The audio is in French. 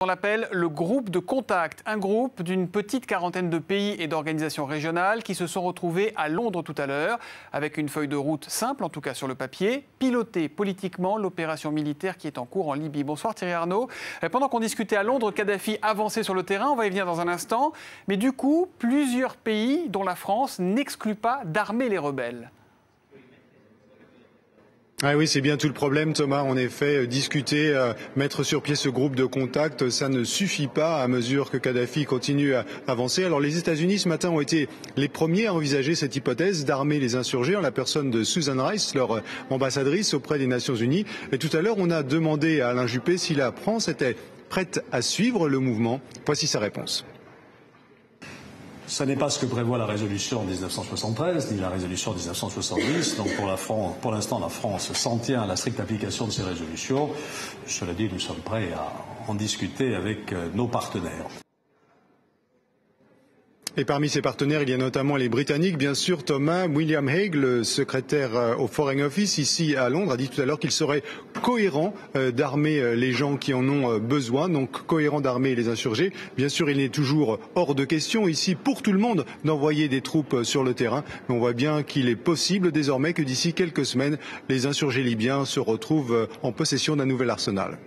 On l'appelle le groupe de contact, un groupe d'une petite quarantaine de pays et d'organisations régionales qui se sont retrouvés à Londres tout à l'heure, avec une feuille de route simple, en tout cas sur le papier, piloter politiquement l'opération militaire qui est en cours en Libye. Bonsoir Thierry Arnaud. Pendant qu'on discutait à Londres, Kadhafi avançait sur le terrain, on va y venir dans un instant, mais du coup, plusieurs pays, dont la France, n'excluent pas d'armer les rebelles. Ah oui, c'est bien tout le problème, Thomas. En effet, discuter, mettre sur pied ce groupe de contact, ça ne suffit pas à mesure que Kadhafi continue à avancer. Alors les États-Unis ce matin ont été les premiers à envisager cette hypothèse d'armer les insurgés en la personne de Susan Rice, leur ambassadrice auprès des Nations Unies. Et tout à l'heure, on a demandé à Alain Juppé si la France était prête à suivre le mouvement. Voici sa réponse. Ce n'est pas ce que prévoit la résolution 1973 ni la résolution 1970. Donc pour l'instant, la France s'en tient à la stricte application de ces résolutions. Cela dit, nous sommes prêts à en discuter avec nos partenaires. Et parmi ces partenaires, il y a notamment les Britanniques, bien sûr. Thomas, William Hague, le secrétaire au Foreign Office ici à Londres, a dit tout à l'heure qu'il serait cohérent d'armer les gens qui en ont besoin, donc cohérent d'armer les insurgés. Bien sûr, il n'est toujours hors de question ici pour tout le monde d'envoyer des troupes sur le terrain, mais on voit bien qu'il est possible désormais que d'ici quelques semaines, les insurgés libyens se retrouvent en possession d'un nouvel arsenal.